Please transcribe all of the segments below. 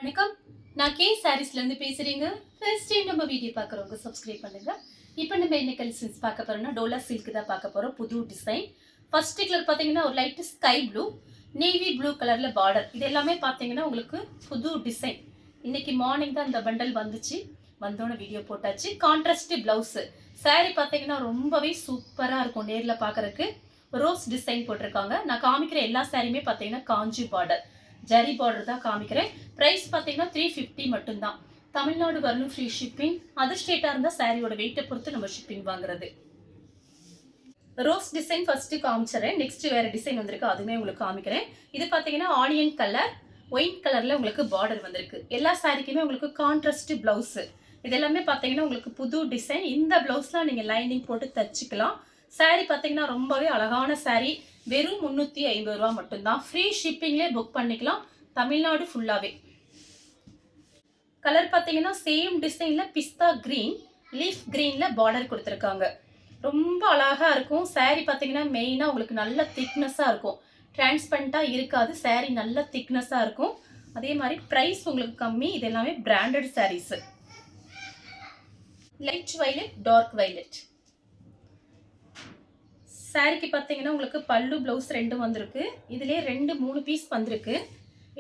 வணக்கம். நான் கே சாரீஸ்லேருந்து பேசுகிறேங்க. ஃபர்ஸ்ட் டைம் நம்ம வீடியோ பார்க்குறவங்க சப்ஸ்கிரைப் பண்ணுங்க. இப்போ நம்ம என்ன கலெக்ஷன்ஸ் பார்க்க போகிறோம்னா டோலா சில்க் தான் பார்க்க போகிறோம். புது டிசைன். ஃபர்ஸ்ட் கலர் பார்த்தீங்கன்னா ஒரு light sky blue, navy blue கலரில் பார்டர். இது எல்லாமே பார்த்தீங்கன்னா உங்களுக்கு புது டிசைன். இன்னைக்கு மார்னிங் தான் இந்த பண்டல் வந்துச்சு. வந்தோடனே வீடியோ போட்டாச்சு. Contrast blouse. சாரீ பார்த்தீங்கன்னா ரொம்பவே சூப்பராக இருக்கும் நேரில் பார்க்குறக்கு. ரோஸ் டிசைன் போட்டிருக்காங்க. நான் காமிக்கிற எல்லா சாரியுமே பார்த்தீங்கன்னா காஞ்சி பார்டர், ஜரி பார்டர் தான் காமிக்கிறேன். ப்ரைஸ் பார்த்தீங்கன்னா 350 மட்டும்தான். தமிழ்நாடு வரணும் ஃப்ரீ ஷிப்பிங். அதர் ஸ்டேட்டாக இருந்தால் சாரியோட வெயிட்டை பொறுத்து நம்ம ஷிப்பிங் வாங்குறது. ரோஸ் டிசைன் ஃபர்ஸ்ட் காமிச்சிடறேன். நெக்ஸ்ட் வேற டிசைன் வந்திருக்கு, அதுவுமே உங்களுக்கு காமிக்கிறேன். இது பார்த்தீங்கன்னா ஆனியன் கலர், ஒயிட் கலர்ல உங்களுக்கு பார்டர் வந்திருக்கு. எல்லா சாரிக்குமே உங்களுக்கு கான்ட்ராஸ்ட் பிளவுஸ். இது எல்லாமே பார்த்தீங்கன்னா உங்களுக்கு புது டிசைன். இந்த பிளவுஸ்லாம் நீங்கள் லைனிங் போட்டு தச்சுக்கலாம். சாரி பார்த்தீங்கன்னா ரொம்பவே அழகான சாரி. வெறும் 350 ரூபா மட்டும்தான். ஃப்ரீ ஷிப்பிங்லேயே புக் பண்ணிக்கலாம் தமிழ்நாடு ஃபுல்லாகவே. கலர் பார்த்தீங்கன்னா சேம் டிசைனில் பிஸ்தா கிரீன், லீஃப் கிரீனில் பார்டர் கொடுத்துருக்காங்க. ரொம்ப அழகாக இருக்கும். சாரி பார்த்தீங்கன்னா மெயினாக உங்களுக்கு நல்ல திக்னஸாக இருக்கும். டிரான்ஸ்பரண்ட்டாக இருக்காது. சாரி நல்ல திக்னஸாக இருக்கும். அதே மாதிரி ப்ரைஸ் உங்களுக்கு கம்மி. இது எல்லாமே branded saris. Light violet, dark violet. சாரிக்கு பார்த்தீங்கன்னா உங்களுக்கு பல்லு ப்ளவுஸ் ரெண்டும் வந்திருக்கு. இதுலேயே 2-3 பீஸ் வந்திருக்கு.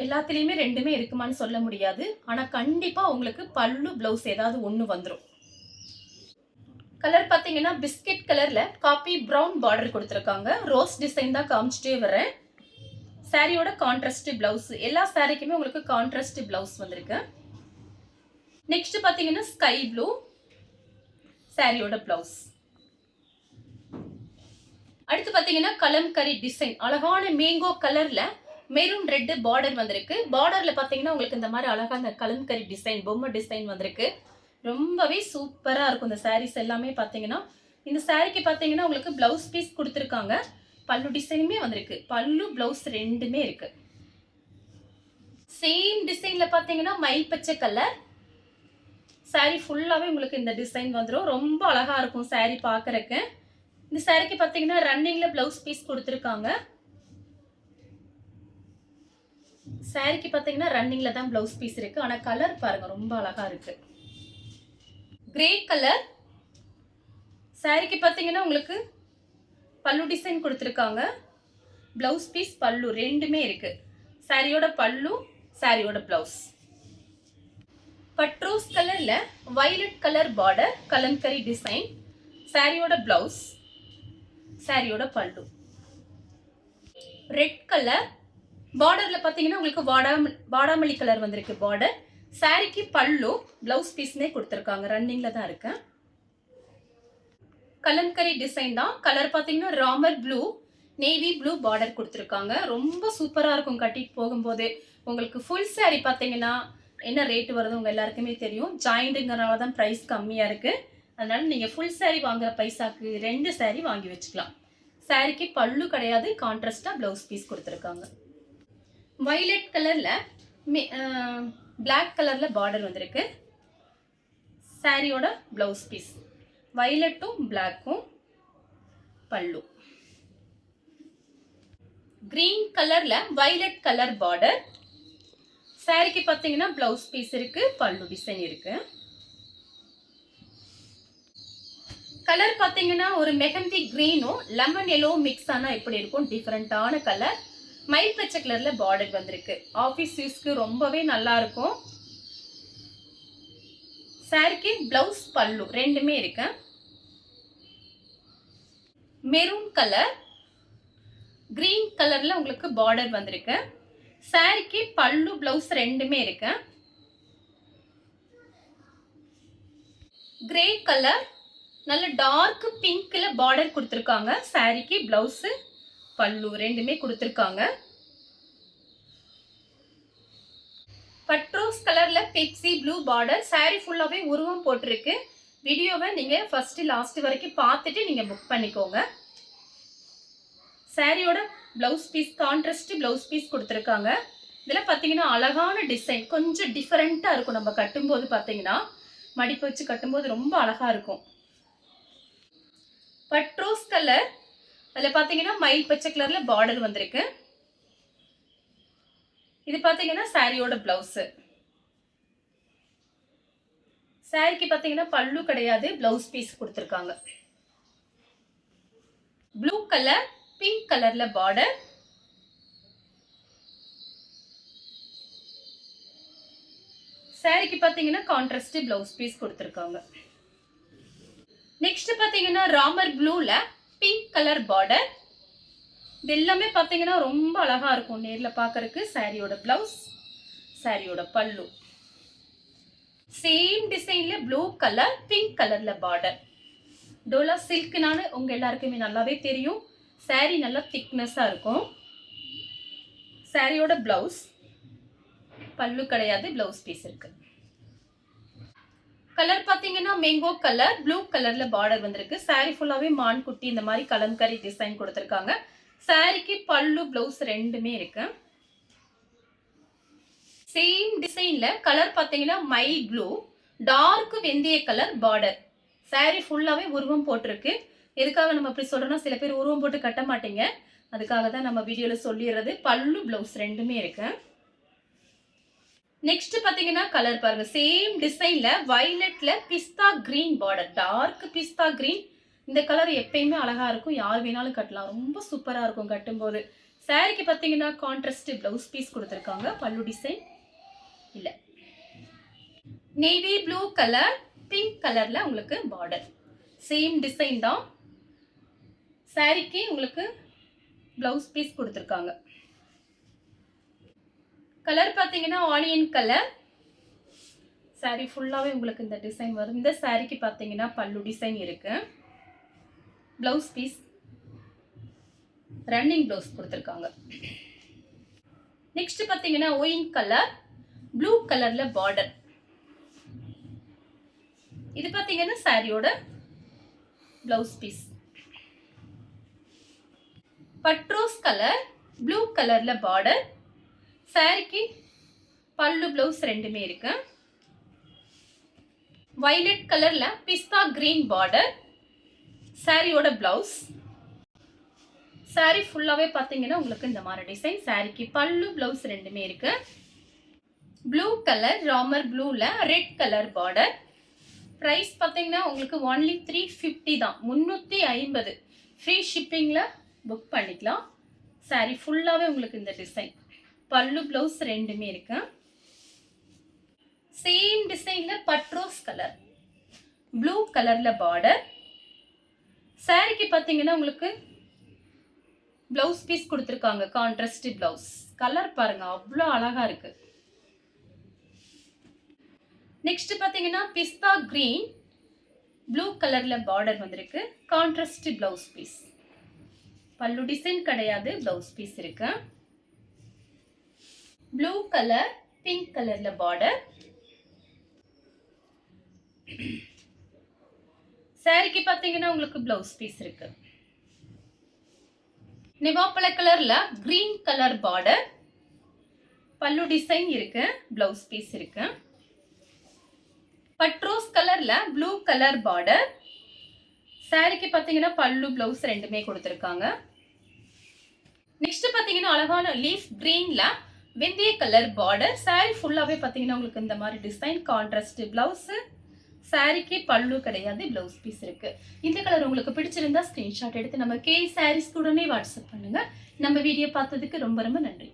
எல்லாத்துலேயுமே ரெண்டுமே இருக்குமான்னு சொல்ல முடியாது. ஆனால் கண்டிப்பாக உங்களுக்கு பல்லு ப்ளவுஸ் ஏதாவது ஒன்று வந்துடும். கலர் பார்த்தீங்கன்னா பிஸ்கெட் கலரில் காப்பி ப்ரௌன் பார்டர் கொடுத்துருக்காங்க. ரோஸ் டிசைன் தான் காமிச்சிட்டே வரேன். சாரியோட கான்ட்ராஸ்ட் ப்ளவுஸ். எல்லா சாரிக்குமே உங்களுக்கு கான்ட்ராஸ்ட் ப்ளவுஸ் வந்திருக்கு. நெக்ஸ்ட் பார்த்தீங்கன்னா ஸ்கை ப்ளூ சாரியோட ப்ளவுஸ். அடுத்து பார்த்தீங்கன்னா கலம்கரி டிசைன், அழகான மேங்கோ கலர்ல மெரூன் ரெட் பார்டர் வந்திருக்கு. பார்டர்ல பார்த்தீங்கன்னா உங்களுக்கு இந்த மாதிரி அழகான கலம்கரி டிசைன், பொம்மை டிசைன் வந்திருக்கு. ரொம்பவே சூப்பராக இருக்கும் இந்த சாரீஸ் எல்லாமே. பார்த்தீங்கன்னா இந்த சாரிக்கு பார்த்தீங்கன்னா உங்களுக்கு பிளவுஸ் பீஸ் கொடுத்துருக்காங்க. பல்லு டிசைனுமே வந்திருக்கு. பல்லு பிளவுஸ் ரெண்டுமே இருக்கு. சேம் டிசைன்ல பார்த்தீங்கன்னா மயில் பச்சை கலர். சாரி ஃபுல்லாகவே உங்களுக்கு இந்த டிசைன் வந்துடும். ரொம்ப அழகா இருக்கும் சாரி பார்க்கறக்கு. இந்த சாரிக்கு பார்த்தீங்கன்னா ரன்னிங்ல பிளவுஸ் பீஸ் கொடுத்துருக்காங்க. சாரிக்கு பார்த்தீங்கன்னா ரன்னிங்ல தான் பிளவுஸ் பீஸ் இருக்கு. ஆனால் கலர் பாருங்க ரொம்ப அழகா இருக்கு. Grey colour. சாரிக்கு பார்த்தீங்கன்னா உங்களுக்கு பல்லு டிசைன் கொடுத்துருக்காங்க. பிளவுஸ் பீஸ் பல்லு ரெண்டுமே இருக்கு. சாரியோட பல்லு, சாரியோட பிளவுஸ். பட்ரோஸ் கலர்ல violet colour border, kalamkari design. சாரியோட பிளவுஸ், சாரியோட பல்லு. ரெட் கலர் பார்டர்ல பாத்தீங்கன்னா உங்களுக்கு வாடாமல்லி கலர் வந்திருக்கு பார்டர். சாரிக்கு பல்லு, பிளவுஸ் பீஸ்னே கொடுத்துருக்காங்க. ரன்னிங்ல தான் இருக்கு. கலம்கரி டிசைன் தான். கலர் பாத்தீங்கன்னா Ramar blue, navy blue border கொடுத்துருக்காங்க. ரொம்ப சூப்பரா இருக்கும் கட்டிட்டு போகும்போது. உங்களுக்கு ஃபுல் சாரி பாத்தீங்கன்னா என்ன ரேட் வருது உங்க எல்லாருக்குமே தெரியும். ஜாயிண்ட்ங்கிறனால தான் ப்ரைஸ் கம்மியா இருக்கு. அதனால நீங்க ஃபுல் சாரி வாங்குற பைசாக்கு 2 சாரி வாங்கி வச்சுக்கலாம். சாரிக்கு பல்லு கிடையாது. கான்ட்ராஸ்டா பிளவுஸ் பீஸ் கொடுத்துருக்காங்க. வயலட் கலர்ல பிளாக் கலர்ல பார்டர் வந்திருக்கு. சாரியோட பிளவுஸ் பீஸ் வயலட்டும் பிளாக்கும் பல்லு. கிரீன் கலர்ல வயலட் கலர் பார்டர். சாரிக்கு பார்த்தீங்கன்னா பிளவுஸ் பீஸ் இருக்கு, பல்லு டிசைன் இருக்கு. கலர் பார்த்தீங்கன்னா ஒரு மெஹந்தி கிரீனும் லெமன் எல்லோ மிக்ஸ் ஆனா எப்படி இருக்கும், டிஃபரெண்டான கலர். மயில் பச்சை கலர்ல பார்டர் வந்திருக்கு. ஆஃபீஸ் யூஸ்க்கு ரொம்பவே நல்லா இருக்கும். சாரிக்கு பிளவுஸ் பல்லு ரெண்டுமே இருக்கு. மெரூன் கலர், கிரீன் கலர்ல உங்களுக்கு பார்டர் வந்திருக்கு. சாரிக்கு பல்லு பிளவுஸ் ரெண்டுமே இருக்கு. கிரே கலர் நல்ல டார்க் பிங்க்ல பார்டர் கொடுத்துருக்காங்க. சாரிக்கு பிளவுஸ் பல்லு ரெண்டுமே கொடுத்துருக்காங்க. பட்ரோஸ் கலர்ல பெப்சி ப்ளூ பார்டர். சாரி ஃபுல்லாவே உருவம் போட்டிருக்கு. வீடியோவை நீங்க ஃபர்ஸ்ட் லாஸ்ட் வரைக்கும் பார்த்துட்டு நீங்க புக் பண்ணிக்கோங்க. சாரியோட blouse piece contrast blouse piece கொடுத்துருக்காங்க. இதில் பார்த்தீங்கன்னா அழகான டிசைன், கொஞ்சம் டிஃபரெண்ட்டாக இருக்கும். நம்ம கட்டும்போது பார்த்தீங்கன்னா மடிப்பு வச்சு கட்டும்போது ரொம்ப அழகா இருக்கும். பட்ரோஸ் கலர், அதில் பார்த்தீங்கன்னா மயில் பச்சை கலர்ல பார்டர் வந்திருக்கு. இது பார்த்தீங்கன்னா சாரியோட பிளவுஸ். சாரிக்கு பார்த்தீங்கன்னா பல்லு கிடையாது, பிளவுஸ் பீஸ் கொடுத்துருக்காங்க. ப்ளூ கலர் பிங்க் கலர்ல பார்டர். சாரிக்கு பார்த்தீங்கன்னா கான்ட்ராஸ்ட் பிளவுஸ் பீஸ் கொடுத்துருக்காங்க. நெக்ஸ்ட் பார்த்தீங்கன்னா ராமர் ப்ளூல பிங்க் கலர் பார்டர். இது எல்லாமே பார்த்தீங்கன்னா ரொம்ப அழகா இருக்கும் நேர்ல பார்க்கறதுக்கு. சாரியோட பிளவுஸ், சாரியோட பல்லு. சேம் டிசைன்ல ப்ளூ கலர் பிங்க் கலர்ல பார்டர். டோலா சில்க்னால உங்க எல்லாருக்குமே நல்லாவே தெரியும். சாரி நல்லா திக்னஸா இருக்கும். சாரியோட பிளவுஸ், பல்லு கிடையாது, பிளவுஸ் பீஸ் இருக்கு. கலர் பார்த்தீங்கன்னா மேங்கோ கலர், ப்ளூ கலர்ல பார்டர் வந்திருக்கு. சாரி ஃபுல்லாவே மான் குட்டி இந்த மாதிரி கலம்கரி டிசைன் கொடுத்துருக்காங்க. சாரிக்கு பல்லு பிளவுஸ் ரெண்டுமே இருக்கு. சேம் டிசைன்ல கலர் பார்த்தீங்கன்னா மைல் ப்ளூ, டார்க் வெந்தய கலர் பார்டர். சாரி ஃபுல்லாவே உருவம் போட்டிருக்கு. எதுக்காக நம்ம அப்படி சொல்றோம்னா, சில பேர் உருவம் போட்டு கட்ட மாட்டீங்க, அதுக்காக தான் நம்ம வீடியோல சொல்லிடுறது. பல்லு பிளவுஸ் ரெண்டுமே இருக்கு. நெக்ஸ்ட் பாத்தீங்கன்னா கலர் பாருங்க, சேம் டிசைன்ல வயலட்ல பிஸ்தா கிரீன் பார்டர், டார்க் பிஸ்தா கிரீன். இந்த கலர் எப்பயுமே அழகா இருக்கும், யார் வேணாலும் கட்டலாம், ரொம்ப சூப்பரா இருக்கும் கட்டும்போது. சாரிக்கு பாத்தீங்கன்னா கான்ட்ராஸ்ட் பிளவுஸ் பீஸ் கொடுத்துருக்காங்க. பல்லு டிசைன் இல்ல. நேவி ப்ளூ கலர் பிங்க் கலர்ல உங்களுக்கு பார்டர். சேம் டிசைன் தான். சாரிக்கு உங்களுக்கு பிளவுஸ் பீஸ் கொடுத்துருக்காங்க. கலர் பார்த்தீங்கன்னா ஆனியன் கலர். சாரி ஃபுல்லாகவே உங்களுக்கு இந்த டிசைன் வரும். இந்த சாரிக்கு பார்த்தீங்கன்னா பல்லு டிசைன் இருக்கு. பிளவுஸ் பீஸ் ரன்னிங் பிளவுஸ் கொடுத்துருக்காங்க. நெக்ஸ்ட் பார்த்தீங்கன்னா ஒயின் கலர், ப்ளூ கலர்ல பார்டர். இது பார்த்தீங்கன்னா சாரியோட பிளவுஸ் பீஸ். பட்ரோஸ் கலர், ப்ளூ கலர்ல பார்டர். சாரிக்கு பல்லு பிளவுஸ் ரெண்டுமே இருக்கு. வயலட் கலர்ல பிஸ்தா கிரீன் பார்டர். சாரியோட பிளவுஸ். சாரி ஃபுல்லாவே பாத்தீங்கன்னா உங்களுக்கு இந்த மாதிரி டிசைன். சாரிக்கு பல்லு பிளவுஸ் ரெண்டுமே இருக்கு. ப்ளூ கலர் ராமர் ப்ளூல ரெட் கலர் பார்டர். பிரைஸ் பாத்தீங்கன்னா உங்களுக்கு ஒன்லி 350 தான், 350. ஃப்ரீ ஷிப்பிங்ல புக் பண்ணிக்கலாம். சாரி ஃபுல்லாவே உங்களுக்கு இந்த டிசைன். பல்லு பிளவுஸ் ரெண்டுமே இருக்கு. சேம் டிசைன்ல பட்ரோஸ் கலர், ப்ளூ கலர்ல பார்டர். சாரிக்கு பாத்தீங்கன்னா உங்களுக்கு பிளவுஸ் பீஸ் கொடுத்துருக்காங்க, கான்ட்ராஸ்ட் பிளவுஸ். கலர் பாருங்க அவ்வளோ அழகா இருக்கு. நெக்ஸ்ட் பாத்தீங்கன்னா பிஸ்தா கிரீன், ப்ளூ கலர்ல பார்டர் வந்திருக்கு. Contrast blouse piece. பல்லு டிசைன் கிடையாது, பிளவுஸ் பீஸ் இருக்கு. ப்ளூ கலர் பிங்க் கலர்ல பார்டர். சாரிக்கு பாத்தீங்கன்னா உங்களுக்கு பிளவுஸ் பீஸ் இருக்கு. நிவாப்பழ கலர்ல கிரீன் கலர் பார்டர். பல்லு டிசைன் இருக்கு, பிளவுஸ் பீஸ் இருக்கு. பட்ரோஸ் கலர்ல ப்ளூ கலர் பார்டர். சாரிக்கு பாத்தீங்கன்னா பல்லு பிளவுஸ் ரெண்டுமே கொடுத்துருக்காங்க. நெக்ஸ்ட் பாத்தீங்கன்னா அழகான லீஃப் கிரீன்ல வெந்தய கலர் பார்டர். சாரி ஃபுல்லாவே பாத்தீங்கன்னா உங்களுக்கு இந்த மாதிரி டிசைன், கான்ட்ராஸ்ட் பிளவுஸ். சாரிக்கு பல்லு கிடையாது, பிளவுஸ் பீஸ் இருக்கு. இந்த கலர் உங்களுக்கு பிடிச்சிருந்தா ஸ்கிரீன்ஷாட் எடுத்து நம்ம கே சாரீஸ் உடனே வாட்ஸ்அப் பண்ணுங்க. நம்ம வீடியோ பார்த்ததுக்கு ரொம்ப ரொம்ப நன்றி.